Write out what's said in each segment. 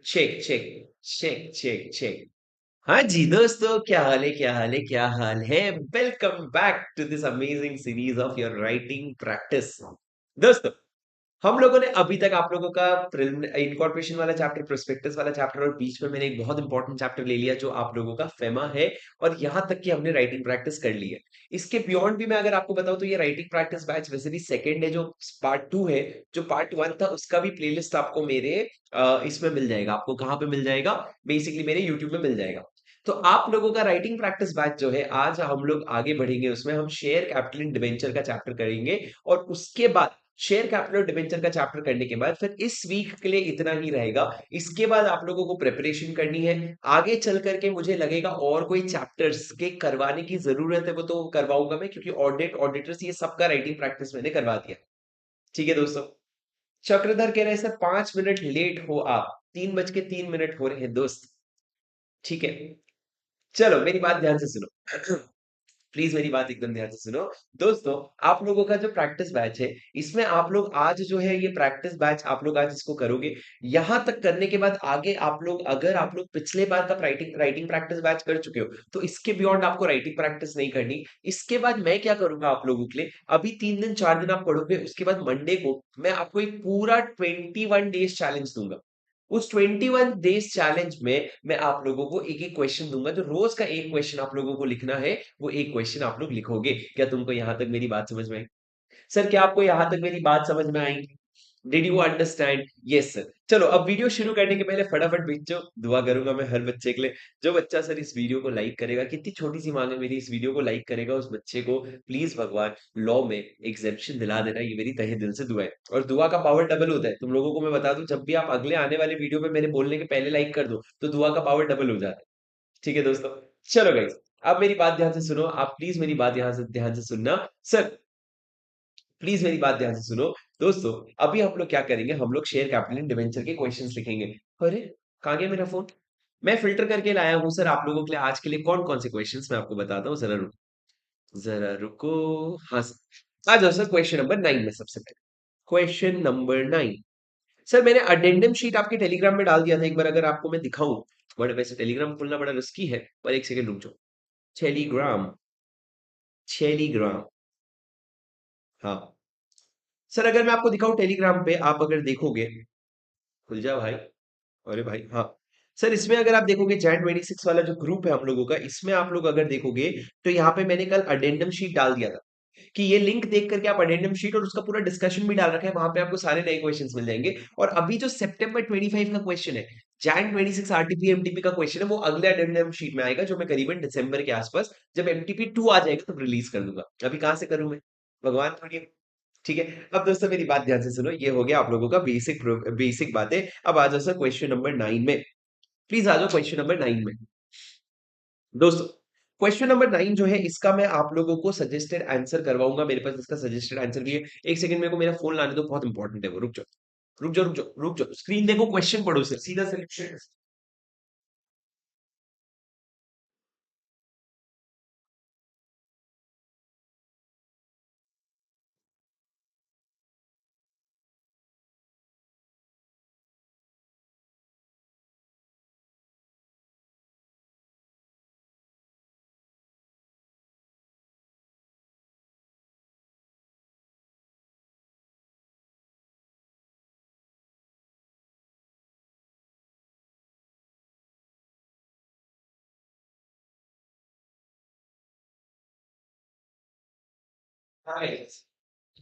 Check check check check check. हाँ जी दोस्तों, क्या हाल है, क्या हाल है, क्या हाल है। Welcome back to this amazing series of your writing practice. दोस्तों, हम लोगों ने अभी तक आप लोगों का इनकॉर्पोरेशन वाला चैप्टर, प्रोस्पेक्टस वाला चैप्टर और बीच में मैंने एक बहुत इंपॉर्टेंट चैप्टर ले लिया जो आप लोगों का फेमा है। और यहाँ तक कि हमने राइटिंग प्रैक्टिस कर ली है। इसके बियॉन्ड भी मैं अगर आपको बताऊं तो ये राइटिंग प्रैक्टिस बैच वैसे भी सेकंड है, जो पार्ट 2 है। जो पार्ट 1 था उसका भी प्लेलिस्ट आपको मेरे इसमें मिल जाएगा। आपको कहाँ पे मिल जाएगा? बेसिकली मेरे यूट्यूब में मिल जाएगा। तो आप लोगों का राइटिंग प्रैक्टिस बैच जो है, आज हम लोग आगे बढ़ेंगे। उसमें हम शेयर कैपिटल डिवेंचर का चैप्टर करेंगे। और उसके बाद शेयर कैपिटल डिबेंचर का चैप्टर करने के बाद फिर इस वीक के लिए इतना ही रहेगा। इसके बाद आप लोगों को प्रिपरेशन करनी है। आगे चल करके मुझे लगेगा और कोई चैप्टर्स के करवाने की जरूरत है, वो तो करवाऊंगा मैं, क्योंकि ऑडिटर्स ये सबका राइटिंग प्रैक्टिस मैंने करवा दिया। ठीक है दोस्तों। चक्रधर कह रहे हैं सर 5 मिनट लेट हो आप। 3:03 हो रहे हैं दोस्त। ठीक है, चलो मेरी बात ध्यान से सुनो। प्लीज मेरी बात एकदम ध्यान से सुनो। दोस्तों, आप लोगों का जो प्रैक्टिस बैच है, इसमें आप लोग आज जो है ये प्रैक्टिस बैच आप लोग आज इसको करोगे। यहां तक करने के बाद आगे आप लोग, अगर आप लोग पिछले बार का राइटिंग राइटिंग प्रैक्टिस बैच कर चुके हो तो इसके बियॉन्ड आपको राइटिंग प्रैक्टिस नहीं करनी। इसके बाद मैं क्या करूंगा आप लोगों के लिए, अभी 3 दिन 4 दिन आप पढ़ोगे, उसके बाद मंडे को मैं आपको एक पूरा 21 डेज चैलेंज दूंगा। उस 21 डेज चैलेंज में मैं आप लोगों को एक एक क्वेश्चन दूंगा, जो रोज का एक क्वेश्चन आप लोगों को लिखना है। वो एक क्वेश्चन आप लोग लिखोगे। क्या तुमको यहां तक मेरी बात समझ में आई? सर, क्या आपको यहां तक मेरी बात समझ में आई? Did you understand? Yes sir. चलो अब वीडियो शुरू करने के पहले फटाफट बच्चों, दुआ करूंगा मैं हर बच्चे के लिए। जो बच्चा सर इस वीडियो को लाइक करेगा, कितनी छोटी सी मांग है मेरी, इस वीडियो को लाइक करेगा, उस बच्चे को प्लीज भगवान लॉ में एग्जेम्पशन दिला देना। ये मेरी तहे दिल से दुआ है। और दुआ का पावर डबल होता है, तुम लोगों को मैं बता दूं, जब भी आप अगले आने वाले वीडियो में मेरे बोलने के पहले लाइक कर दो तो दुआ का पावर डबल हो जाता है। ठीक है दोस्तों। चलो गाइस, अब मेरी बात ध्यान से सुनो। आप प्लीज मेरी बात यहाँ से ध्यान से सुनना। सर, प्लीज मेरी बात ध्यान से सुनो। दोस्तों, अभी हम लोग क्या करेंगे, हम लोग शेयर कैपिटल डिवेंचर के क्वेश्चंस लिखेंगे। अरे, कहाँ गया मेरा फोन? मैं फिल्टर करके लाया हूँ सर आप लोगों के लिए आज के लिए कौन कौन से क्वेश्चंस मैं आपको बताता हूँ। जरा रुको। हाँ सर, आ जाओ सर क्वेश्चन नंबर 9 में सबसे पहले। Question number 9। सर, मैंने अडेंडम शीट आपके टेलीग्राम में डाल दिया था, एक बार अगर आपको मैं दिखाऊं। बट वैसे टेलीग्राम खोलना बड़ा रिस्की है, पर एक सेकंड रुक जाओ। Telegram, Telegram. हाँ सर, अगर मैं आपको दिखाऊं टेलीग्राम पे, आप अगर देखोगे, खुल जा भाई। अरे भाई, हाँ सर, इसमें अगर आप देखोगे जैन 26 वाला जो ग्रुप है हम लोगों का, इसमें आप लोग अगर देखोगे तो यहाँ पे मैंने कल अडेंडम शीट डाल दिया था कि ये लिंक देख करके आप अडेंडम शीट और उसका पूरा डिस्कशन भी डाल रखा है, वहां पे आपको सारे नए क्वेश्चंस मिल जाएंगे। और अभी जो सितंबर 25 का क्वेश्चन है, जैन 26 आरटीपी एमटीपी का क्वेश्चन है, वो अगले अडेंडम शीट में आएगा, जो मैं करीबन दिसंबर के आसपास, जब एमटीपी 2 आ जाएगा तब रिलीज कर दूंगा। अभी कहाँ से करूं मैं, भगवान थोड़ी। ठीक है। अब दोस्तों मेरी बात ध्यान से सुनो, ये हो गया आप लोगों का बेसिक बेसिक बातें। अब आ जाओ सर क्वेश्चन नंबर 9 में। प्लीज आ जाओ क्वेश्चन नंबर 9 में। दोस्तों, क्वेश्चन नंबर 9 जो है, इसका मैं आप लोगों को सजेस्टेड आंसर करवाऊंगा। मेरे पास इसका सजेस्टेड आंसर भी है। एक सेकंड, मेरे को मेरा फोन लाने दो, बहुत इंपॉर्टेंट है वो। रुक जाओ, रुक जाओ, रुक जाओ, रुक जाओ। स्क्रीन देखो, क्वेश्चन पढ़ो सर, सीधा सिलेक्शन।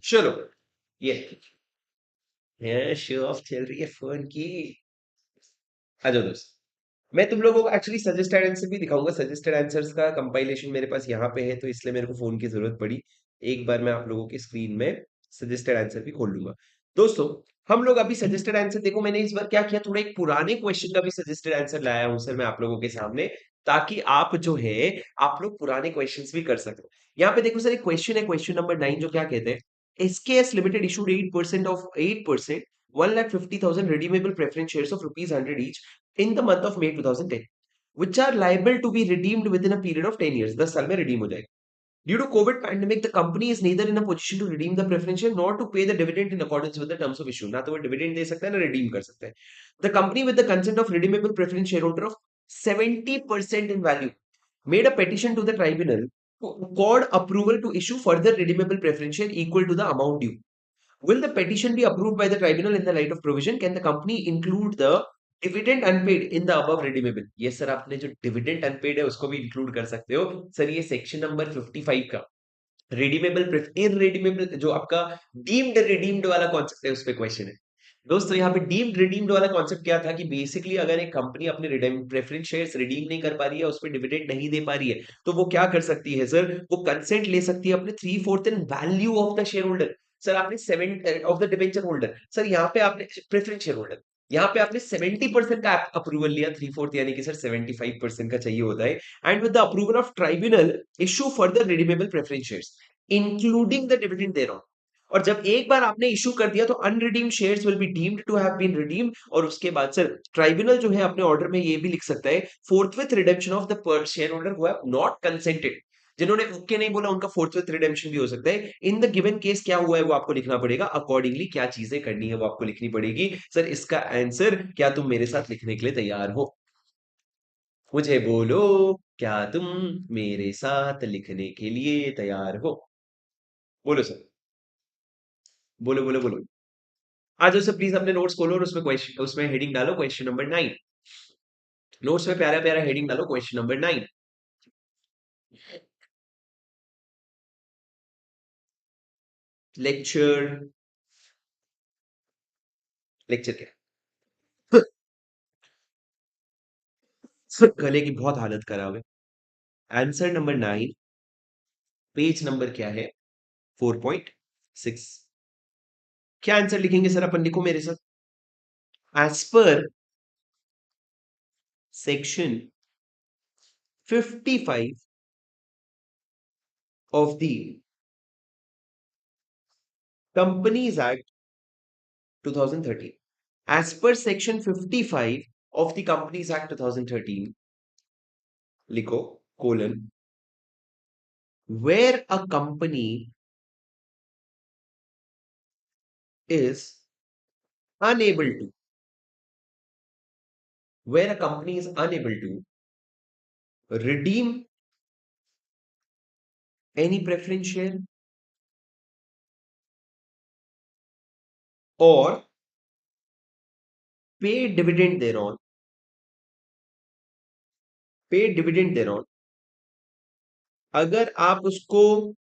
चलो, ये शो ऑफ चल रही है फोन की। आ जाओ दोस्त। मैं तुम लोगों को एक्चुअली सजेस्टेड आंसर भी दिखाऊंगा। सजेस्टेड आंसर्स का कंपाइलेशन मेरे पास यहाँ पे है, तो इसलिए मेरे को फोन की जरूरत पड़ी। एक बार मैं आप लोगों की स्क्रीन में सजेस्टेड आंसर भी खोल लूंगा। दोस्तों, हम लोग अभी सजेस्टेड आंसर देखो, मैंने इस बार क्या किया, थोड़ा एक पुराने क्वेश्चन का भी सजेस्टेड आंसर लाया हूं सर मैं आप लोगों के सामने, ताकि आप जो है, आप लोग पुराने क्वेश्चंस भी कर सको। यहाँ पे देखो सर, एक क्वेश्चन है, क्वेश्चन नंबर 9, जो क्या कहते हैं, SKS limited issued 8% 1,50,000 redeemable preference shares of rupees 100 each in the month of May 2010, which are liable to be redeemed within a period of 10 years। 10 साल में रिडीम हो जाएगा। Due to COVID pandemic, the company is neither in a position to redeem the preference share nor to pay the dividend in accordance with the terms of issue. ना तो वो dividend दे सकता है ना redeem कर सकता है. The company, with the consent of redeemable preference shareholder of 70% in value, made a petition to the tribunal to accord approval to issue further redeemable preference share equal to the amount due. Will the petition be approved by the tribunal in the light of provision? Can the company include the dividend unpaid in the above redeemable? Yes sir, आपने जो dividend unpaid है उसको भी include कर सकते हो sir. ये section number 55 का redeemable irredeemable जो आपका deemed redeemed वाला concept है उस पे question है दोस्तों. यहाँ पे डीम्ड रिडीम्ड वाला कॉन्सेप्ट क्या था कि बेसिकली अगर एक कंपनी अपने प्रेफरेंस शेयर्स रिडीम नहीं कर पा रही है, उस पर डिविडेंड नहीं दे पा रही है, तो वो क्या कर सकती है सर? वो कंसेंट ले सकती है अपने 3/4 in value of the shareholder. Sir आपने 7 of the debenture holder, sir यहाँ पे आपने प्रेफरेंस शेयर होल्डर, यहाँ पे आपने 70% का अप्रूवल लिया, 3/4 यानी कि सर 75% का चाहिए होता है. And with the approval of tribunal issue further redeemable preference shares including the dividend thereon. और जब एक बार आपने इशू कर दिया तो unredeemed shares will be deemed to have been redeemed. और उसके बाद सर ट्राइब्यूनल जो है अपने ऑर्डर में ये भी लिख सकता है फोर्थविथ रिडेम्पशन ऑफ द पर share holder who have not consented. जिन्होंने ओके नहीं बोला उनका फोर्थविथ रिडेम्पशन भी हो सकता है. इन द गिवन केस क्या हुआ है वो आपको लिखना पड़ेगा. अकॉर्डिंगली क्या चीजें करनी है वो आपको लिखनी पड़ेगी. सर इसका आंसर क्या तुम मेरे साथ लिखने के लिए तैयार हो? मुझे बोलो, क्या तुम मेरे साथ लिखने के लिए तैयार हो? बोलो सर, बोलो बोलो बोलो. आज से प्लीज अपने नोट्स खोलो और उसमें क्वेश्चन, उसमें हेडिंग डालो क्वेश्चन नंबर 9. नोट्स में प्यारा प्यारा हेडिंग डालो क्वेश्चन नंबर 9. लेक्चर, लेक्चर क्या? गले की बहुत हालत खराब है. आंसर नंबर 9, पेज नंबर क्या है? 4.6. क्या आंसर लिखेंगे सर अपन? लिखो मेरे साथ. As per section 55 of the companies act 2013. As per section 55 of the Companies Act 2013, लिखो colon, where a company is unable to, where a company is unable to redeem any preference share or pay dividend thereon, pay dividend thereon. अगर आप उसको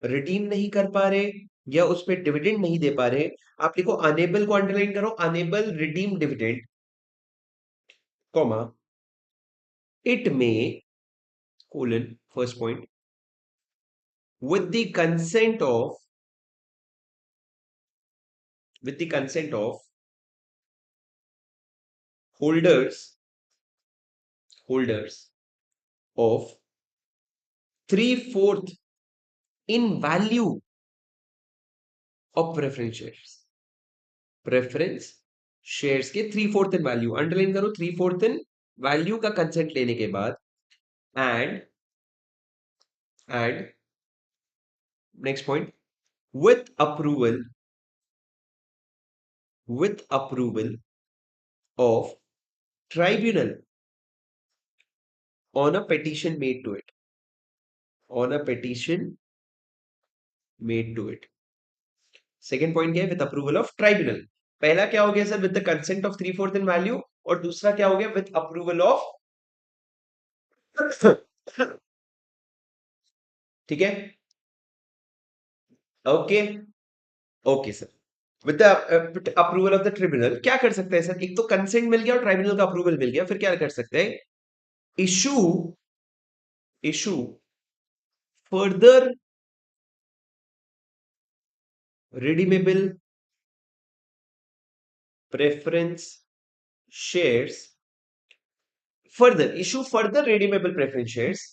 redeem नहीं कर पा रहे या उस पर डिविडेंड नहीं दे पा रहे, आप लिखो अनेबल को अंडरलाइन करो, enable redeem dividend, comma, it में colon first point with the consent of, with the consent of holders, holders of 3/4 in value of preference shares, preference shares के 3/4 in value, अंडरलाइन करो 3/4 in value का consent लेने के बाद, and next point, with approval, with approval of tribunal on a petition made to it, on a petition made to it. Second point क्या है? With approval of tribunal. पहला क्या हो गया sir? With the consent of 3/4 in value. और दूसरा क्या हो गया? विद अप्रूवल ऑफ, ठीक है, okay, okay sir. With the approval of the tribunal क्या कर सकते हैं सर? एक तो कंसेंट मिल गया और ट्राइब्यूनल का अप्रूवल मिल गया, फिर क्या कर सकते हैं? Issue, issue further redeemable preference shares, further issue further redeemable preference shares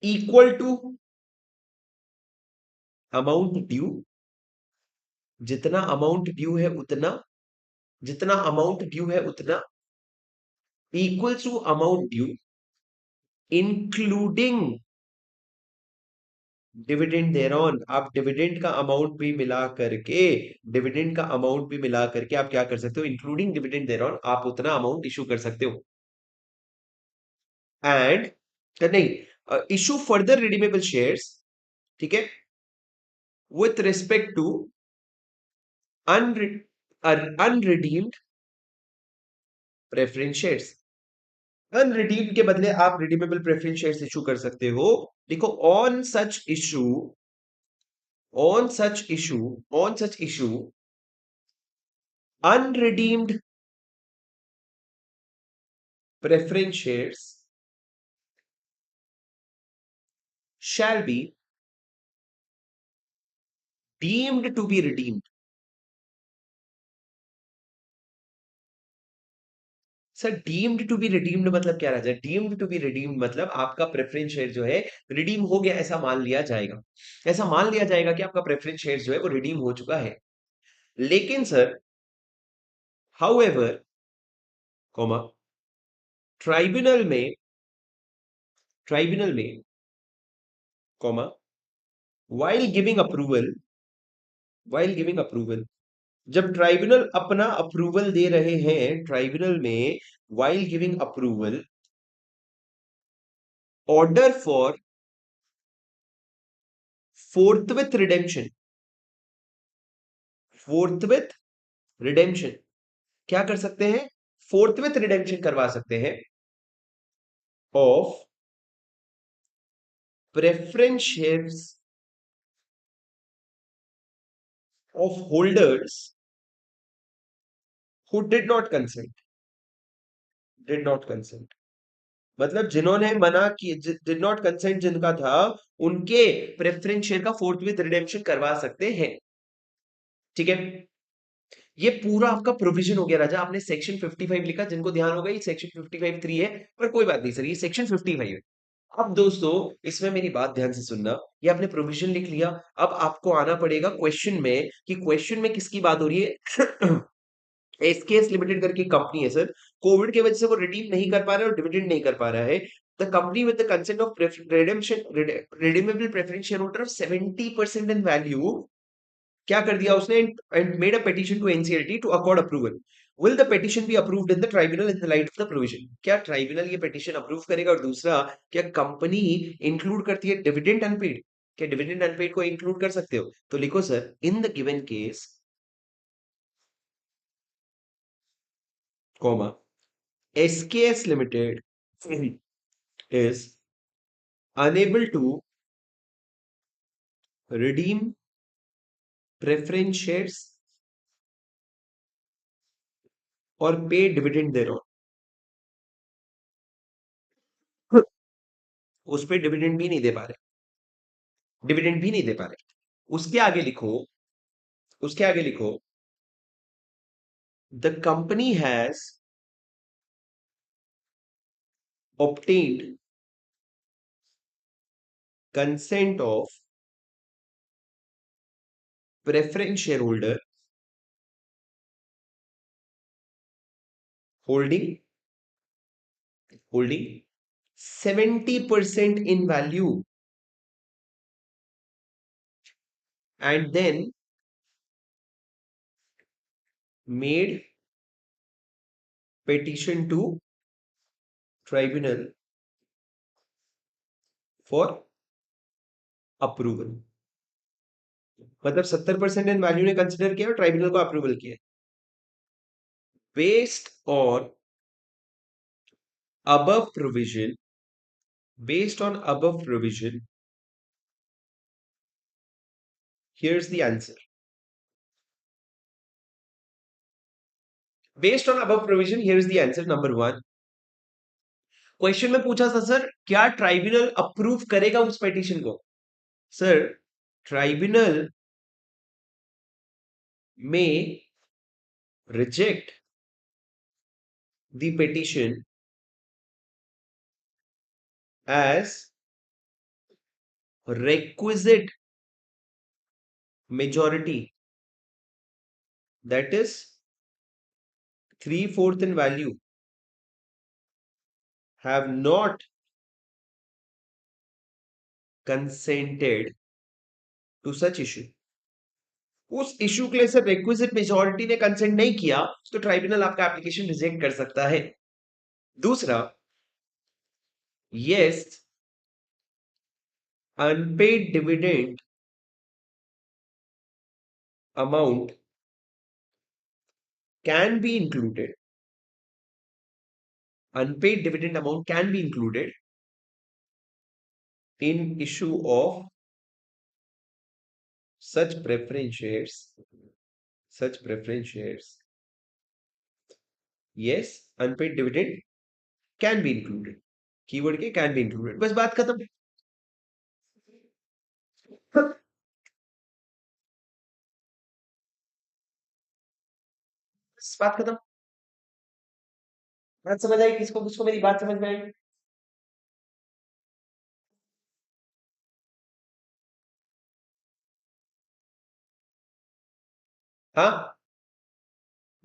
equal to amount due. जितना अमाउंट ड्यू है उतना, जितना अमाउंट ड्यू है उतना, equal to amount due including dividend thereon, आप डिविडेंड का अमाउंट भी मिला करके, डिविडेंड का अमाउंट भी मिला करके आप क्या कर सकते हो, इंक्लूडिंग डिविडेंड देयर ऑन, आप उतना अमाउंट इशू कर सकते हो। एंड नहीं, इशू फर्दर रिडीमेबल शेयर्स, ठीक है, with respect to unredeemed preference shares. Unredeemed के बदले आप रिडीमेबल प्रेफरेंस शेयर्स इशू कर सकते हो। देखो, on such issue on such issue unredeemed preference shares shall be deemed to be redeemed। Sir, deemed to be redeemed मतलब क्या रह जाए? डीम्ड टू बी रिडीम्ड मतलब आपका प्रेफरेंस शेयर जो है रिडीम हो गया, ऐसा मान लिया जाएगा। ऐसा मान लिया जाएगा कि आपका प्रेफरेंस शेयर जो है वो रिडीम हो चुका है। लेकिन सर, हाउएवर, कॉमा, ट्राइब्यूनल में ट्राइब्यूनल में, comma, while giving approval while giving approval, जब ट्राइब्यूनल अपना अप्रूवल दे रहे हैं, ट्राइब्यूनल में while giving approval, order for फोर्थविथ redemption, फोर्थविथ redemption क्या कर सकते हैं? फोर्थविथ रिडेम्पशन करवा सकते हैं of preference shares of holders who did not consent, मतलब जिन्होंने मना किए, डिड नॉट कंसेंट जिनका था, उनके प्रेफरेंस शेयर का फोर्थविथ रिडेम्पशन करवा सकते हैं। ठीक है, ये पूरा आपका प्रोविजन हो गया राजा। आपने सेक्शन 55 लिखा, जिनको ध्यान होगा ये सेक्शन 55 3 है, पर कोई बात नहीं सर, ये सेक्शन 55 है। अब दोस्तों, इसमें मेरी बात ध्यान से सुनना। ये आपने प्रोविजन लिख लिया। अब आपको आना पड़ेगा क्वेश्चन में, कि क्वेश्चन में किसकी बात हो रही है। एसकेएस लिमिटेड करके कंपनी है सर, कोविड की वजह से वो रिडीम नहीं कर पा रहा है और डिविडेंड नहीं कर पा रहा है। The company with the consent of redemption redeemable preference share holder of 70% in value, क्या कर दिया उसने, and made a petition to NCLT to accord approval. Will the petition be approved in the tribunal in the light of the provision? क्या tribunal ये petition approve करेगा? और दूसरा, क्या कंपनी इंक्लूड करती है डिविडेंड अनपेड? क्या डिविडेंड अनपेड को इंक्लूड कर सकते हो? तो लिखो sir, in the given case, comma, SKS limited is unable to redeem preference shares or pay dividend thereon। उस पे डिविडेंड भी नहीं दे पा रहे, डिविडेंड भी नहीं दे पा रहे। उसके आगे लिखो, उसके आगे लिखो, the company has obtained consent of preference shareholder holding holding 70% in value, and then made petition to tribunal for approval। मतलब 70% इन वैल्यू ने कंसिडर किया और ट्राइब्यूनल को अप्रूवल किया। Based on above provision, based on above provision, here's the answer। Based on above provision, here's the answer। Number one, question में पूछा था sir, क्या ट्राइब्यूनल अप्रूव करेगा उस पेटिशन को? सर, ट्राइब्यूनल में reject the petition as requisite majority, that is 3/4 in value, have not consented to such issue. उस issue के लिए सर रिक्विजिट मेजॉरिटी ने कंसेंट नहीं किया तो ट्राइब्यूनल आपका एप्लीकेशन रिजेक्ट कर सकता है। दूसरा, yes, unpaid dividend amount can be included, unpaid dividend amount can be included in issue of such preference shares, such preference shares. Yes, unpaid dividend can be included. Keyword के can be included, बस बात खत्म। बस बात खत्म। बात समझ आई? किसको किसको मेरी बात समझ में आई? हाँ,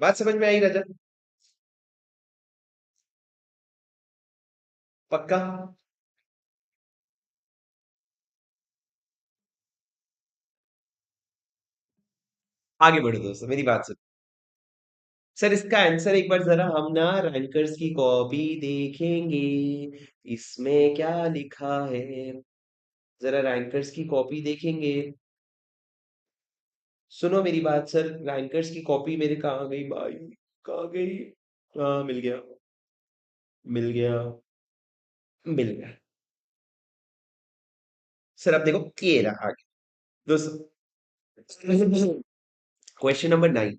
बात समझ में आई रजत? पक्का? आगे बढ़ो दोस्तों, मेरी बात सुनो। सर इसका आंसर एक बार जरा हम ना रैंकर्स की कॉपी देखेंगे, इसमें क्या लिखा है। जरा रैंकर्स की कॉपी देखेंगे। सुनो मेरी बात सर, रैंकर्स की कॉपी मेरे कहाँ गई भाई? कहाँ गई? हाँ, मिल गया, मिल गया, मिल गया। सर अब देखो ये रहा आगे। दोस्तों, क्वेश्चन नंबर 9,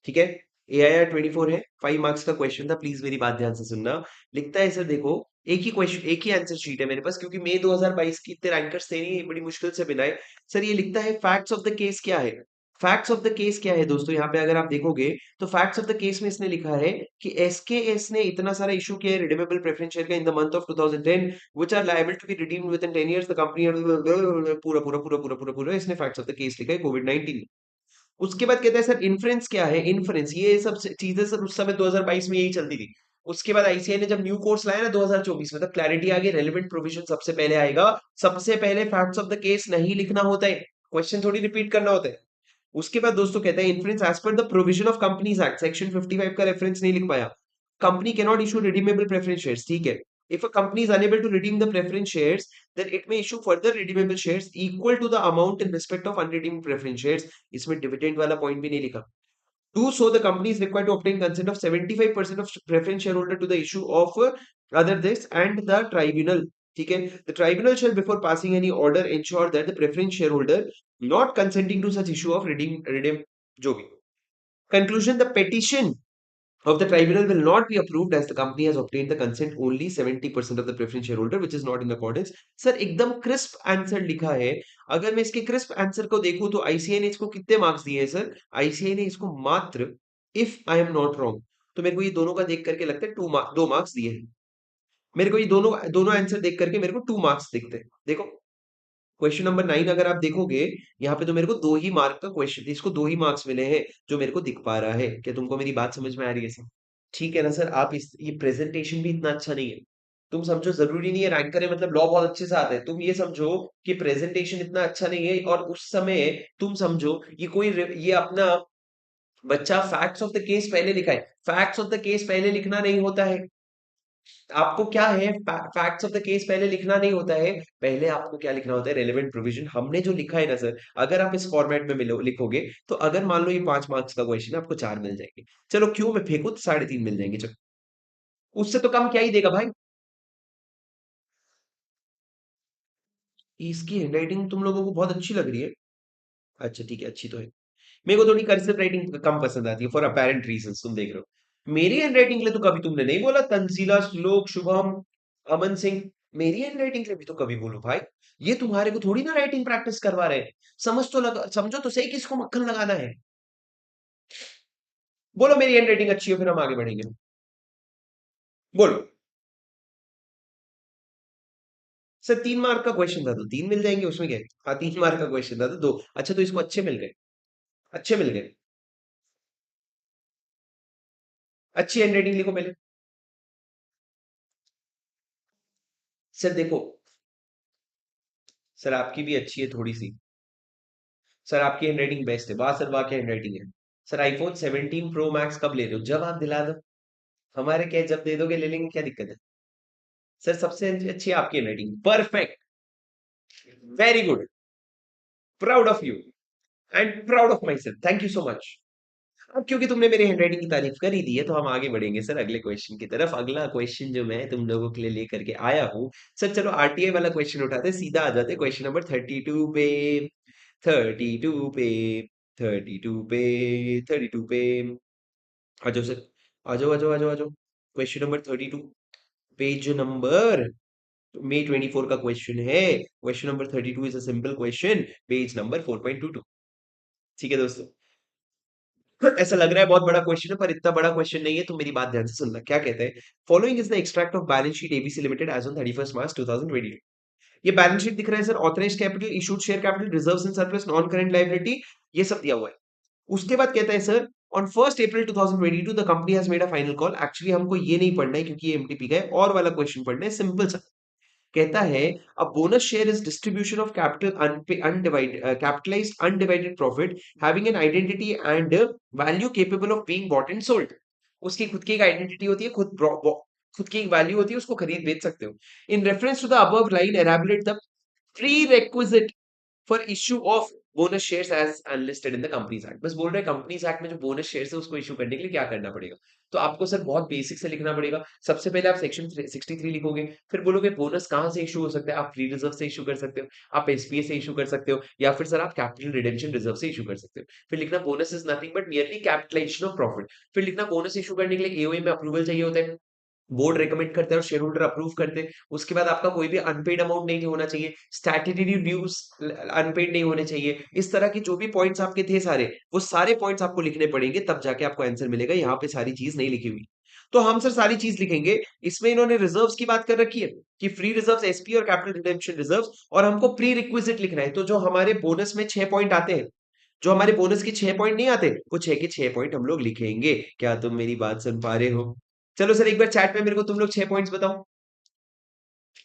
ठीक है? AIR 24 है, 5 मार्क्स का क्वेश्चन था, प्लीज मेरी बात ध्यान से सुनना। लिखता है सर देखो, एक ही क्वेश्चन, एक ही आंसर शीट है मेरे पास, क्योंकि मई 2022 की इतने रैंकर्स थे नहीं, बड़ी मुश्किल से बनाए। सर ये लिखता है फैक्ट्स ऑफ द केस क्या है। फैक्ट्स ऑफ द केस क्या है दोस्तों, यहाँ पे अगर आप देखोगे तो फैक्ट्स ऑफ द केस में इसने लिखा है कि एसकेएस ने इतना सारा इशू किया है रिडीमेबल प्रेफरेंस शेयर का in the month of 2010 which are liable to be redeemed within 10 years the company. पूरा पूरा पूरा पूरा पूरा पूरा इसने फैक्ट्स ऑफ द केस लिखा है कोविड 19। उसके बाद कहता है सर इन्फ्रेंस क्या है। इन्फ्रेंस ये सब चीजें सर उस समय 2022 में यही चलती थी। उसके बाद आईसीआई ने जब न्यू कोर्स लाया ना 2024 में, तब क्लैरिटी आ गई, रेलेवेंट प्रोविजन सबसे पहले आएगा। सबसे पहले फैक्ट्स ऑफ द केस नहीं लिखना होता है, क्वेश्चन थोड़ी रिपीट करना होता है। उसके बाद दोस्तों कहता है inference as per the provision of companies act section 55 का रेफरेंस नहीं लिख पाया। Company can not issue redeemable preference shares, ठीक है? If a company is unable to redeem the preference shares then it may issue further redeemable shares equal to the amount in respect of unredeemed preference shares। इसमें dividend वाला point भी नहीं लिखा। To so the company is required to obtain consent of 75% of preference shareholder to the issue of other this and the tribunal, ठीक है? The tribunal shall before passing any order ensure that the preference shareholder not consenting to such issue of redeem जो भी। Conclusion, the petition of the tribunal will not be approved as the company has obtained the consent only 70% of the preference shareholder which is not in accordance। Sir एकदम crisp answer लिखा है। अगर मैं इसके crisp answer को देखूं तो ICI ने इसको कितने मार्क्स दिए हैं सर? आईसीआई ने इसको मात्र, if I am not wrong, तो मेरे को ये दोनों का देख करके लगता है 2 मार्क्स दिए हैं। मेरे को ये दोनों दोनों आंसर देख करके मेरे को 2 मार्क्स दिखते हैं। देखो क्वेश्चन नंबर 9 अगर आप देखोगे, यहाँ पे तो मेरे को 2 ही मार्क का क्वेश्चन, इसको 2 ही मार्क्स मिले हैं, जो मेरे को दिख पा रहा है। क्या तुमको मेरी बात समझ में आ रही है सर? ठीक है ना सर? आप इस ये प्रेजेंटेशन भी इतना अच्छा नहीं है। तुम समझो जरूरी नहीं है रैंकर है मतलब लॉ बहुत अच्छे से आता है। तुम ये समझो कि प्रेजेंटेशन इतना अच्छा नहीं है, और उस समय तुम समझो ये ये अपना बच्चा फैक्ट्स ऑफ द केस पहले लिखा है। फैक्ट्स ऑफ द केस पहले लिखना नहीं होता है। आपको क्या है, फैक्ट्स ऑफ द केस पहले लिखना नहीं होता है। पहले आपको क्या लिखना होता है, रेलेवेंट प्रोविजन। हमने जो लिखा है ना सर, अगर आप इस फॉर्मेट में मिलो लिखोगे, तो अगर मान लो ये 5 मार्क्स का क्वेश्चन है, आपको 4 मिल जाएंगे। चलो क्यों मैं फेंकू, तो 3.5 मिल जाएंगे, चलो। उससे तो कम क्या ही देगा भाई। इसकी हैंडराइटिंग तुम लोगों को बहुत अच्छी लग रही है। अच्छा ठीक है, अच्छी तो है। मेरे को थोड़ी कर्सिव राइटिंग कम पसंद आती है फॉर अपेरेंट रीजंस, तुम देख रहे हो। मेरी हैंडराइटिंग के लिए तो कभी तुमने नहीं बोला तंजीला, श्लोक, शुभम, अमन सिंह। मेरी हैंडराइटिंग के लिए भी तो कभी बोलो भाई। ये तुम्हारे को थोड़ी ना राइटिंग प्रैक्टिस करवा रहे हैं। समझ तो लगा, समझो तो सही किसको मक्खन लगाना है। बोलो मेरी हैंडराइटिंग अच्छी है, फिर हम आगे बढ़ेंगे। बोलो। सर 3 मार्क का क्वेश्चन था तो 3 मिल जाएंगे, उसमें क्या है? हाँ 3 मार्क का क्वेश्चन था तो 2। अच्छा तो इसको अच्छे मिल गए, अच्छे मिल गए। अच्छी हैंडराइटिंग लिखो पहले। सर देखो, सर आपकी भी अच्छी है थोड़ी सी। सर आपकी हैंडराइटिंग बेस्ट है, वाह सर वाह क्या हैंडराइटिंग है। सर आईफोन 17 प्रो मैक्स कब ले रहे हो? जब आप दिला दो। हमारे क्या है, जब दे दोगे ले लेंगे, क्या दिक्कत है? सर सबसे अच्छी आपकी handwriting, perfect, very good, proud of you and proud of my self, thank you so much. अब क्योंकि तुमने मेरी हैंडराइटिंग की तारीफ कर ही दी है तो हम आगे बढ़ेंगे सर अगले क्वेश्चन की तरफ। अगला क्वेश्चन जो मैं तुम लोगों के लिए लेकर के आया हूँ, सर चलो आरटीआई वाला क्वेश्चन उठाते हैं, सीधा आ जाते हैं क्वेश्चन नंबर 32 पे। 32 पे, 32 पे, 32 पे। आ जाओ सर, आ जाओ आ जाओ आ जाओ आ जाओ। Question number 32, page number, May 24 का क्वेश्चन है। Question number 32 is a simple question, page number 4.22। ठीक है दोस्तों, ऐसा लग रहा है बहुत बड़ा क्वेश्चन है, पर इतना बड़ा क्वेश्चन नहीं है, तो मेरी बात ध्यान से सुनना। क्या कहते हैं? Following is the extract of balance sheet ABC limited as on 31 March 2022। ये बैलेंस शीट दिख रहा है sir, authorised capital, issued share capital, reserves and surplus, non current liability, ये सब दिया हुआ है। उसके बाद कहता है sir, on 1 April 2022 the company has made a final call. Actually हमको ये नहीं पढ़ना है क्योंकि ये एमटीपी का है, और वाला क्वेश्चन पढ़ना है, सिंपल सा। कहता है, a bonus share is distribution of capital undivided capitalised undivided profit having an identity and value capable of being bought and sold. उसकी खुद की एक आइडेंटिटी होती है, खुद की एक वैल्यू होती है, उसको खरीद बेच सकते हो। In reference to the above line elaborate the prerequisite for issue of bonus shares as enlisted in the companies act. बस बोल रहे हैं कंपनीज एक्ट में जो बोनस शेयर्स है उसको इश्यू करने के लिए क्या करना पड़ेगा। तो आपको सर बहुत बेसिक से लिखना पड़ेगा। सबसे पहले आप सेक्शन 63 लिखोगे, फिर बोलोगे बोनस कहां से इशू हो सकता है। आप फ्री रिजर्व से इशू कर सकते हो, आप एसपीए से इशू कर सकते हो, या फिर सर आप कैपिटल रिडेम्पशन रिजर्व से इशू कर सकते हो। फिर लिखना bonus is nothing but merely capitalisation of profit. फिर लिखना बोनस इशू करने के लिए एओए में अप्रूवल चाहिए होता है, बोर्ड रेकमेंड करता है और शेयर होल्डर अप्रूव करते हैं। उसके बाद आपका कोई भी अनपेड अमाउंट नहीं होना चाहिए, स्टैट्यूटरी ड्यूज अनपेड नहीं होने चाहिए। इस तरह के जो भी पॉइंट्स आपके थे सारे, वो सारे पॉइंट्स आपको लिखने पड़ेंगे, तब जाके आपको आंसर मिलेगा। यहाँ पे सारी चीज नहीं लिखी हुई, तो हम सर सारी चीज लिखेंगे। इसमें इन्होंने रिजर्व्स की बात कर रखी है कि फ्री रिजर्व्स, एसपी और कैपिटल रिडेम्पशन रिजर्व्स, और हमको प्री रिक्विजिट लिखना है। तो जो हमारे बोनस में 6 पॉइंट आते हैं, जो हमारे बोनस के 6 पॉइंट नहीं आते, वो 6 के 6 पॉइंट हम लोग लिखेंगे। क्या तुम मेरी बात सुन पा रहे हो? चलो सर एक बार चैट में मेरे को तुम लोग 6 पॉइंट्स बताओ।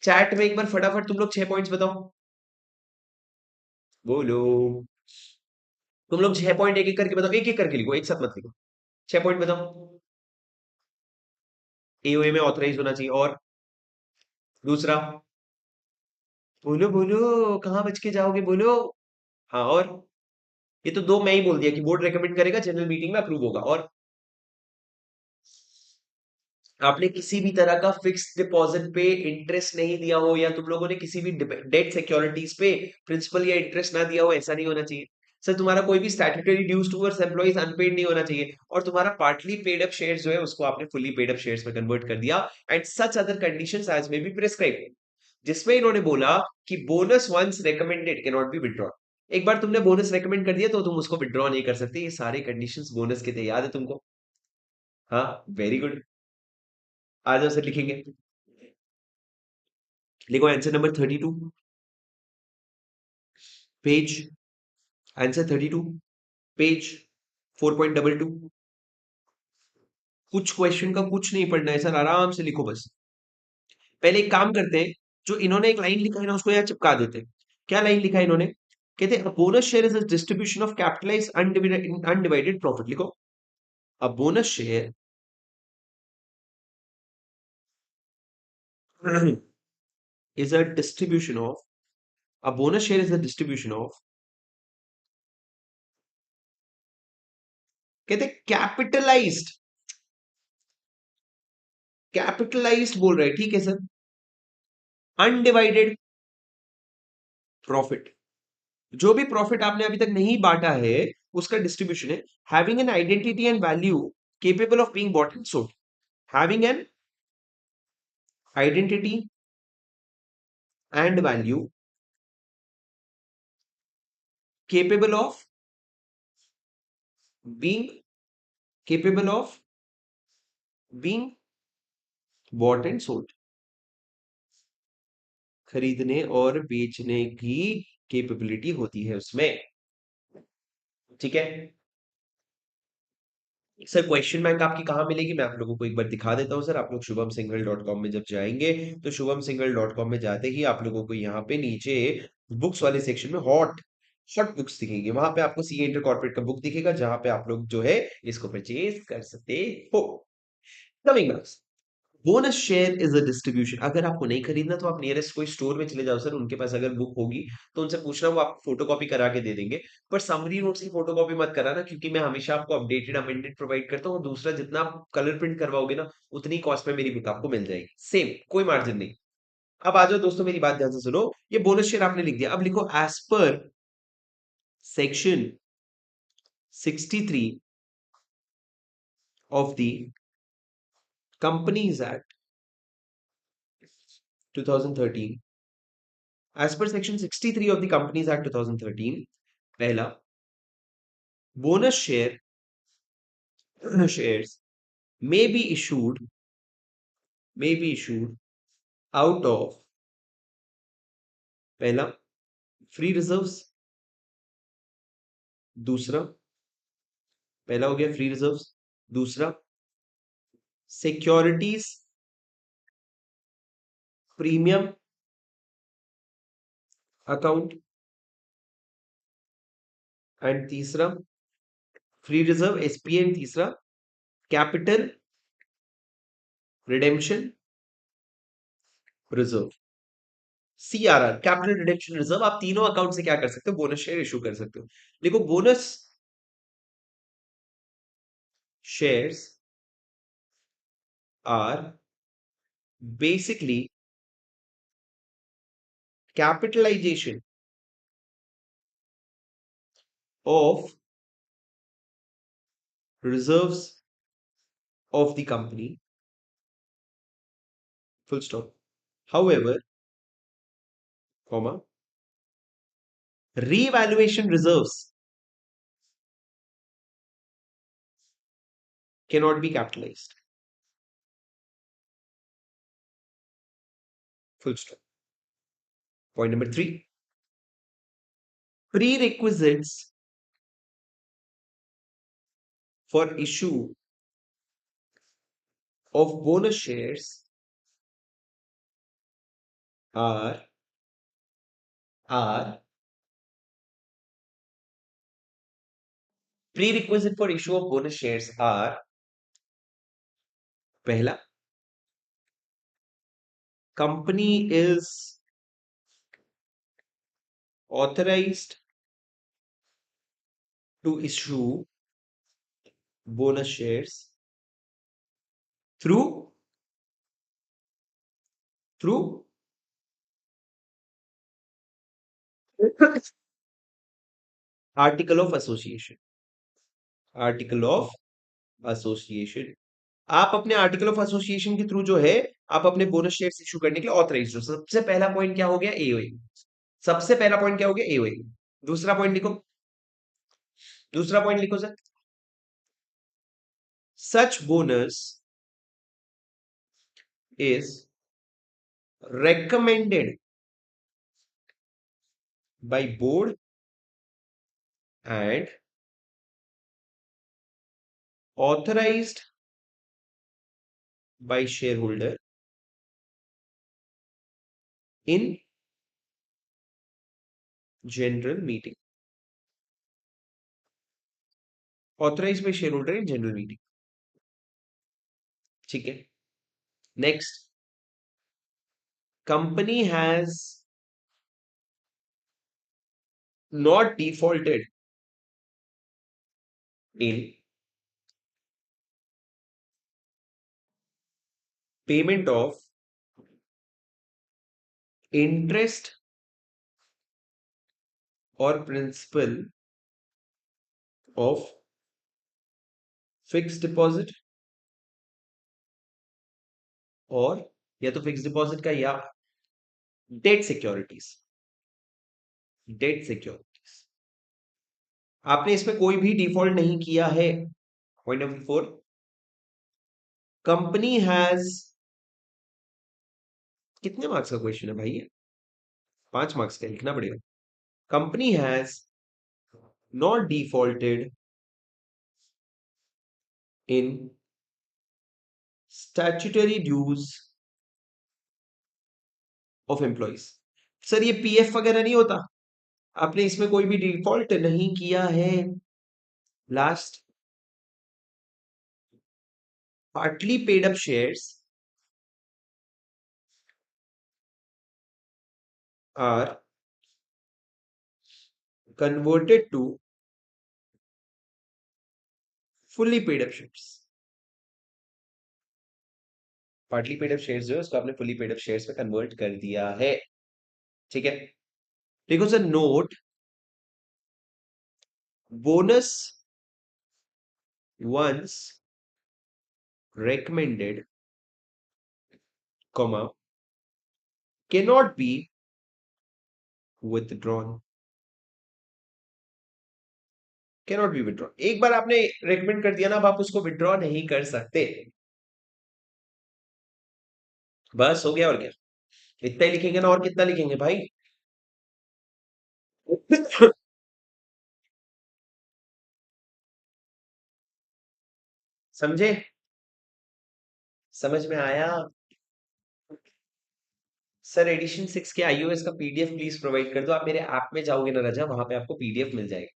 चैट में एक बार फटाफट तुम लोग 6 पॉइंट्स बताओ, बोलो। तुम लोग 6 पॉइंट एक एक करके बताओ, एक एक करके लिखो, एक साथ मत लिखो। 6 पॉइंट बताओ। एओए में ऑथराइज होना चाहिए, और दूसरा, बोलो बोलो, कहाँ बच के जाओगे, बोलो। हाँ, और ये तो दो मैं ही बोल दिया कि बोर्ड रेकमेंड करेगा, जनरल मीटिंग में अप्रूव होगा। और आपने किसी भी तरह का फिक्स्ड डिपॉजिट पे इंटरेस्ट नहीं दिया हो, या तुम लोगों ने किसी भी डेट सिक्योरिटीज पे प्रिंसिपल या इंटरेस्ट ना दिया हो, ऐसा नहीं होना चाहिए। सर तुम्हारा कोई भी statutory dues towards employees unpaid नहीं होना चाहिए, और तुम्हारा पार्टली पेड अप शेयर्स जो है उसको आपने फुली पेड अप शेयर्स में कन्वर्ट कर दिया। And such other conditions as may be prescribe, जिसमें इन्होंने बोला कि bonus once recommended can not be withdraw. एक बार तुमने बोनस रेकमेंड कर दिया तो तुम उसको विड्रॉ नहीं कर सकते। ये सारे कंडीशंस बोनस के थे, याद है तुमको? हाँ, वेरी गुड। आ जाओ सर लिखेंगे। लिखो answer number 32, page, answer 32, page 4.22। कुछ क्वेश्चन का कुछ नहीं पढ़ना है सर, आराम से लिखो बस। पहले एक काम करते हैं, जो इन्होंने एक लाइन लिखा है ना उसको यहाँ चिपका देते हैं। क्या लाइन लिखा है इन्होंने? कहते हैं bonus share is distribution of capitalize undivided profit. लिखो, a bonus share is a distribution of, a bonus share is a distribution of, कहते कैपिटलाइज्ड, कैपिटलाइज्ड बोल रहे हैं, ठीक है सर, अनडिवाइडेड प्रॉफिट। जो भी प्रॉफिट आपने अभी तक नहीं बांटा है उसका डिस्ट्रीब्यूशन है। Having an identity and value capable of being bought and sold, having an identity and value capable of being, capable of being bought and sold, खरीदने और बेचने की कैपेबिलिटी होती है उसमें। ठीक है सर, क्वेश्चन बैंक आपकी कहाँ मिलेगी? मैं आप लोगों को एक बार दिखा देता हूँ सर। आप लोग शुभम सिंघल डॉट कॉम में जब जाएंगे, तो शुभम सिंघल डॉट कॉम में जाते ही आप लोगों को यहाँ पे नीचे बुक्स वाले सेक्शन में हॉट हॉट बुक्स दिखेंगी, वहां पे आपको सीए इंटर कॉर्पोरेट का बुक दिखेगा, जहां पे आप लोग जो है इसको परचेज कर सकते हो। Coming back, bonus share is a distribution. अगर आपको नहीं खरीदना तो आप नियरेस्ट कोई स्टोर में चले जाओ सर, उनके पास अगर बुक होगी तो उनसे पूछना, वो आपको फोटोकॉपी करा के दे देंगे। पर समरी नोट्स की फोटोकॉपी मत कराना, क्योंकि मैं हमेशा आपको अपडेटेड अमेंडेड प्रोवाइड करता हूँ। दूसरा, जितना आप कलर प्रिंट करवाओगे ना, उतनी कॉस्ट में मेरी बुक आपको मिल जाएगी, सेम, कोई मार्जिन नहीं। अब आ जाओ दोस्तों, मेरी बात ध्यान से सुनो। ये बोनस शेयर आपने लिख दिया, अब लिखो as per section 63 of the Companies Act 2013, as per section 63 of the Companies Act 2013, पहला, bonus shares may be issued out of, पहला, फ्री रिजर्व्स, दूसरा, पहला हो गया फ्री रिजर्व्स, दूसरा, सिक्योरिटीज प्रीमियम अकाउंट, एंड तीसरा, फ्री रिजर्व एसपीएन, तीसरा, capital redemption reserve, CRR, capital redemption reserve. आप तीनों अकाउंट से क्या कर सकते हो, बोनस शेयर इशू कर सकते हो। देखो, bonus shares are basically capitalization of reserves of the company, full stop. However, comma, revaluation reserves cannot be capitalized, full stop. Point number 3, prerequisites for issue of bonus shares are are prerequisite for issue of bonus shares are, पहला, company is authorized to issue bonus shares through through article of association, article of association. आप अपने article of association के through जो है, आप अपने bonus shares issue करने के लिए ऑथराइज्ड हो। सबसे पहला पॉइंट क्या हो गया, एओए। सबसे पहला पॉइंट क्या हो गया, एओए। दूसरा पॉइंट लिखो, दूसरा पॉइंट लिखो sir, such bonus is recommended by board and authorized by shareholder in general meeting, authorized by shareholder in general meeting। ठीक है, next, company has not defaulted in payment of interest or principal of fixed deposit, और या तो fix deposit का या debt securities, debt securities. आपने इसमें कोई भी डिफॉल्ट नहीं किया है। पॉइंट नंबर 4, कंपनी हैज, कितने मार्क्स का क्वेश्चन है भाई ये, 5 मार्क्स का, लिखना पड़ेगा। Company has not defaulted in statutory dues of employees। Sir ये पीएफ वगैरह नहीं होता, आपने इसमें कोई भी डिफॉल्ट नहीं किया है। Last, partly paid up shares are converted to fully paid up shares. Partly paid up shares जो है उसको आपने फुल्ली पेड अप शेयर्स में कन्वर्ट कर दिया है। ठीक है, देखो sir, note bonus once recommended comma cannot be withdrawn, cannot be withdrawn। एक बार आपने रेकमेंड कर दिया ना, अब आप उसको विड्रॉ नहीं कर सकते। बस हो गया, और क्या, इतना ही लिखेंगे ना, और कितना लिखेंगे भाई। समझे, समझ में आया। सर एडिशन 6 के आईओएस का पीडीएफ प्लीज प्रोवाइड कर दो। आप मेरे ऐप में जाओगे ना राजा, वहां पे आपको पीडीएफ मिल जाएगा।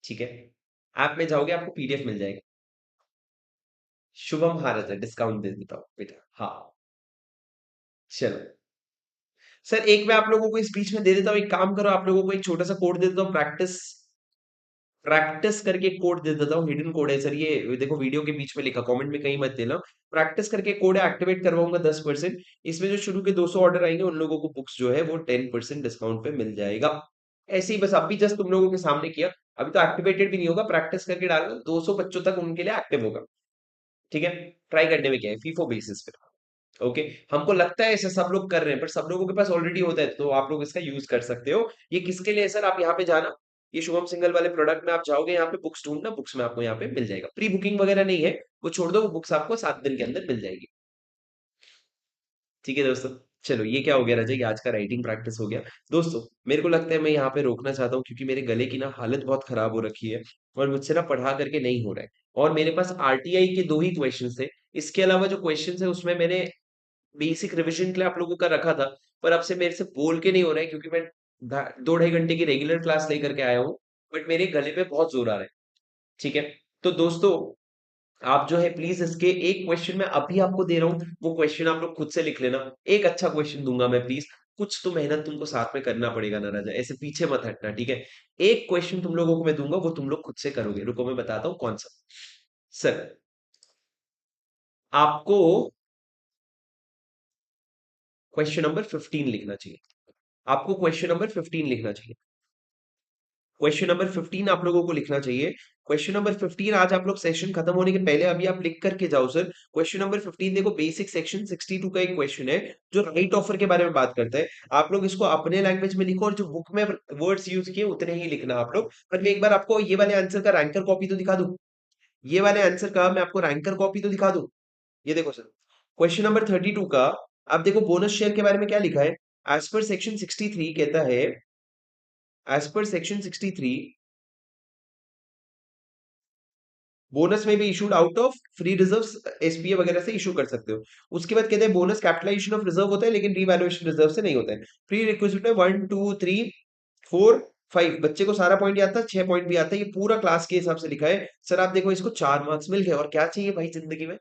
ठीक है, ऐप में जाओगे आपको पीडीएफ मिल जाएगा। शुभम, हाँ राजा, डिस्काउंट दे देता हूँ बेटा, हाँ। चलो सर, एक मैं आप लोगों को इस बीच में दे देता हूँ, एक काम करो, आप लोगों को एक छोटा सा कोड दे देता हूँ, प्रैक्टिस प्रैक्टिस करके कोड दे देता हूँ। हिडन कोड है सर, ये देखो वीडियो के बीच में लिखा, कमेंट में कहीं मत देना। प्रैक्टिस करके कोड है, एक्टिवेट करवाऊंगा 10%। इसमें जो शुरू के 200 ऑर्डर आएंगे उन लोगों को बुक्स जो है वो 10% डिस्काउंट पे मिल जाएगा। ऐसे ही बस अभी जस्ट तुम लोगों के सामने किया, अभी तो एक्टिवेटेड भी नहीं होगा, प्रैक्टिस करके डालना 200 बच्चों तक उनके लिए एक्टिव होगा। ठीक है, ट्राई करने में क्या है, फीफो बेसिस पे। ओके, हमको लगता है ऐसे सब लोग कर रहे हैं, पर सब लोगों के पास ऑलरेडी होता है, तो आप लोग इसका यूज कर सकते हो। ये किसके लिए है सर, आप यहाँ पे जाना, ये शुभम सिंगल वाले प्रोडक्ट में आप जाओगे, यहाँ पे बुक्स ढूंढना, बुक्स में आपको यहाँ पे मिल जाएगा। प्री बुकिंग वगैरह नहीं है, वो छोड़ दो, वो बुक्स आपको 7 दिन के अंदर मिल जाएगी। ठीक है दोस्तों, चलो ये क्या हो गया रजय, आज का राइटिंग प्रैक्टिस हो गया। दोस्तों मेरे को लगता है मैं यहाँ पे रोकना चाहता हूँ, क्योंकि मेरे गले की ना हालत बहुत खराब हो रखी है, और मुझसे ना पढ़ा करके नहीं हो रहा है। और मेरे पास आरटीआई के 2 ही क्वेश्चन थे, इसके अलावा जो क्वेश्चन है उसमें मैंने बेसिक रिवीजन के लिए आप लोगों का रखा था, पर अब से मेरे से बोल के नहीं हो रहा है, क्योंकि मैं 2 ढाई घंटे की रेगुलर क्लास लेकर के आया हूँ, बट मेरे गले पे बहुत जोर आ रहा है। ठीक है, तो दोस्तों आप जो है प्लीज इसके एक क्वेश्चन मैं अभी आपको दे रहा हूँ, वो क्वेश्चन आप लोग खुद से लिख लेना। एक अच्छा क्वेश्चन दूंगा मैं, प्लीज कुछ तो मेहनत तुमको साथ में करना पड़ेगा ना राजा, ऐसे पीछे मत हटना। ठीक है, एक क्वेश्चन तुम लोगों को मैं दूंगा, वो तुम लोग खुद से करोगे। रुको मैं बताता हूँ कौन सा। सर आपको क्वेश्चन नंबर 15 लिखना चाहिए, आपको क्वेश्चन नंबर 15 लिखना चाहिए। क्वेश्चन नंबर 15 आप लोगों को लिखना चाहिए। क्वेश्चन नंबर 15 आज आप लोग सेशन खत्म होने के पहले अभी आप लिख करके जाओ सर। क्वेश्चन नंबर 15 देखो, बेसिक सेक्शन 62 का एक क्वेश्चन है, जो राइट ऑफर के बारे में बात करता है। आप लोग इसको अपने लैंग्वेज में लिखो, और जो बुक में वर्ड्स यूज किए उतने ही लिखना आप लोग। पर मैं एक बार आपको ये वाले आंसर का रैंकर कॉपी तो दिखा दूं, ये वाले आंसर का मैं आपको रैंकर कॉपी तो दिखा दूं। ये देखो सर, क्वेश्चन नंबर 32 का आप देखो, बोनस शेयर के बारे में क्या लिखा है। एज पर सेक्शन 63 कहता है, एज पर सेक्शन 63 बोनस में भी issued out of free reserve, SPA वगैरह से इशू कर सकते हो। उसके बाद कहते हैं बोनस कैपिटलाइजेशन ऑफ रिजर्व होता है, लेकिन रीवैल्यूएशन रिजर्व से नहीं होता है। प्री रिक्विजिट में 1 2 3 4 5 बच्चे को सारा पॉइंट आता है, 6 पॉइंट भी आता है, ये पूरा क्लास के हिसाब से लिखा है। सर आप देखो, इसको 4 मार्क्स मिल गए, और क्या चाहिए भाई जिंदगी में,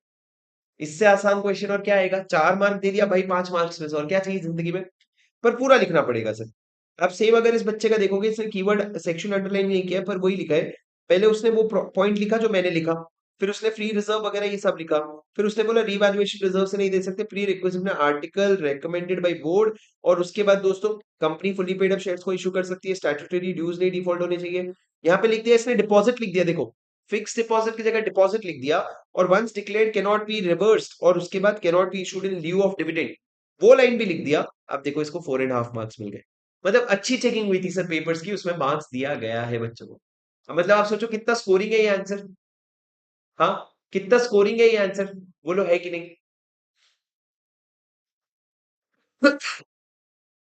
इससे आसान क्वेश्चन और क्या आएगा। 4 मार्क दे दिया भाई 5 मार्क्स में से, और क्या चाहिए जिंदगी में। पर पूरा लिखना पड़ेगा सर। अब सेम अगर इस बच्चे का देखोगे, इसने कीवर्ड सेक्शन अंडरलाइन नहीं किया है, पर वही लिखा है। पहले उसने वो पॉइंट लिखा जो मैंने लिखा, फिर उसने फ्री रिजर्व वगैरह ये सब लिखा, फिर उसने बोला रीवैल्यूएशन रिजर्व से नहीं दे सकते, प्री रिक्विजिट में आर्टिकल रेकमेंडेड बाय बोर्ड। और उसके बाद दोस्तों, company fully paid up shares को इशू कर सकती है, स्टैट्यूटरी ड्यूज नहीं डिफॉल्ट होने चाहिए। यहाँ पे लिख दिया इसने, डिपॉजिट लिख दिया, देखो फिक्स डिपॉजिट की जगह डिपॉजिट लिख दिया। और once declared can not be reversed, और उसके बाद can not be issued in lieu of dividend, वो लाइन भी लिख दिया। अब देखो इसको 4.5 मार्क्स मिल गए। मतलब अच्छी चेकिंग हुई थी सर पेपर्स की, उसमें मार्क्स दिया गया है बच्चों को। अब मतलब आप सोचो कितना स्कोरिंग है ये आंसर। हाँ, कितना स्कोरिंग है ये आंसर, बोलो है कि नहीं।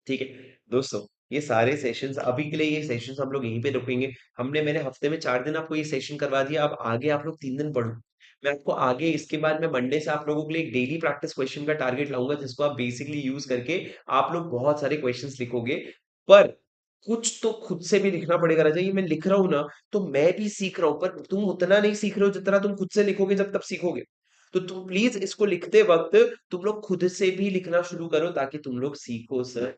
ठीक है दोस्तों, ये सारे सेशंस अभी के लिए, ये सेशंस हम लोग यहीं पे रुकेंगे। मैंने हफ्ते में 4 दिन आपको ये सेशन करवा दिया, अब आगे आप लोग 3 दिन पढ़ो। मैं आपको आगे इसके बाद में मंडे से आप लोगों के लिए एक डेली प्रैक्टिस क्वेश्चन का टारगेट लाऊंगा, जिसको आप बेसिकली यूज करके आप लोग बहुत सारे क्वेश्चंस लिखोगे। पर कुछ तो खुद से भी लिखना पड़ेगा राजा। ये मैं लिख रहा हूं ना, तो मैं भी सीख रहा हूं, पर तुम उतना नहीं सीख रहे हो जितना तुम खुद से लिखोगे जब तब सीखोगे। तो तुम प्लीज इसको लिखते वक्त तुम लोग खुद से भी लिखना शुरू करो, ताकि तुम लोग सीखो सर।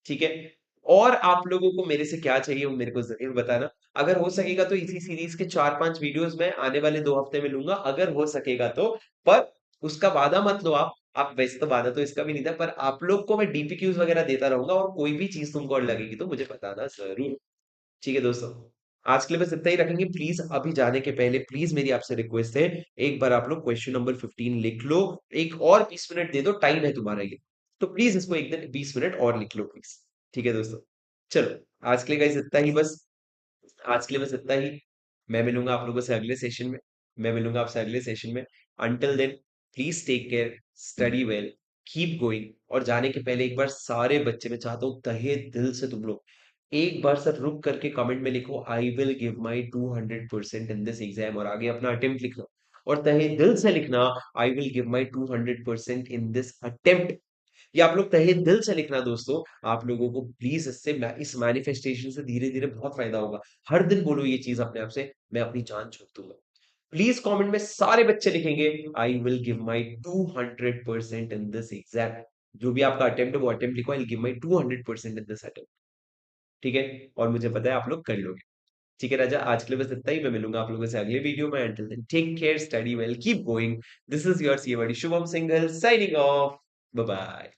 ठीक है। और आप लोगों को मेरे से क्या चाहिए वो मेरे को जरूर बताना। अगर हो सकेगा तो इसी सीरीज के 4-5 वीडियोस मैं आने वाले 2 हफ्ते में लूंगा, अगर हो सकेगा तो। पर उसका वादा मत लो आप वैसे तो वादा तो इसका भी नहीं था, पर आप लोग को मैं डीपीक्यूज वगैरह देता रहूंगा, और कोई भी चीज तुमको और लगेगी तो मुझे बताना जरूर। ठीक है दोस्तों, आज के लिए बस इतना ही रखेंगे। प्लीज अभी जाने के पहले प्लीज मेरी आपसे रिक्वेस्ट है, एक बार आप लोग क्वेश्चन नंबर 15 लिख लो। एक और 20 मिनट दे दो, टाइम है तुम्हारे लिए। तो प्लीज इसको एक दिन 20 मिनट और लिख लो प्लीज। ठीक है दोस्तों, चलो आज के लिए गाइस इतना ही बस। आज के लिए बस इतना ही। मैं मिलूंगा आप लोगों से अगले सेशन में। मैं मिलूंगा आपसे अगले सेशन में। Until then, please take care, study well, keep going. और जाने के पहले एक बार सारे बच्चे, मैं चाहता हूँ तहे दिल से तुम लोग एक बार सर रुक करके कमेंट में लिखो, I will give my 200% in this exam, और आगे अपना अटेम्प्ट लिखना। और तहे दिल से लिखना, I will give my 200% in this attempt. ये आप लोग तहे दिल से लिखना दोस्तों। आप लोगों को प्लीज इससे इस मैनिफेस्टेशन से धीरे धीरे बहुत फायदा होगा। हर दिन बोलो ये चीज अपने आप से, मैं अपनी जान छोड़ दूंगा। प्लीज कमेंट में सारे बच्चे लिखेंगे, I will give my 200% in this exam. जो भी आपका अटेम्प्ट है वो अटेम्प्ट लिखो, I will give my 200% in this attempt. ठीक है। और मुझे पता है आप लोग कर लोगे। ठीक है राजा, आज के लिए बस इतना ही। मैं मिलूंगा आप लोगों से अगले वीडियो में। Until then take care, study well, keep going. This is your CMD Shubham Singhal signing off. Bye bye.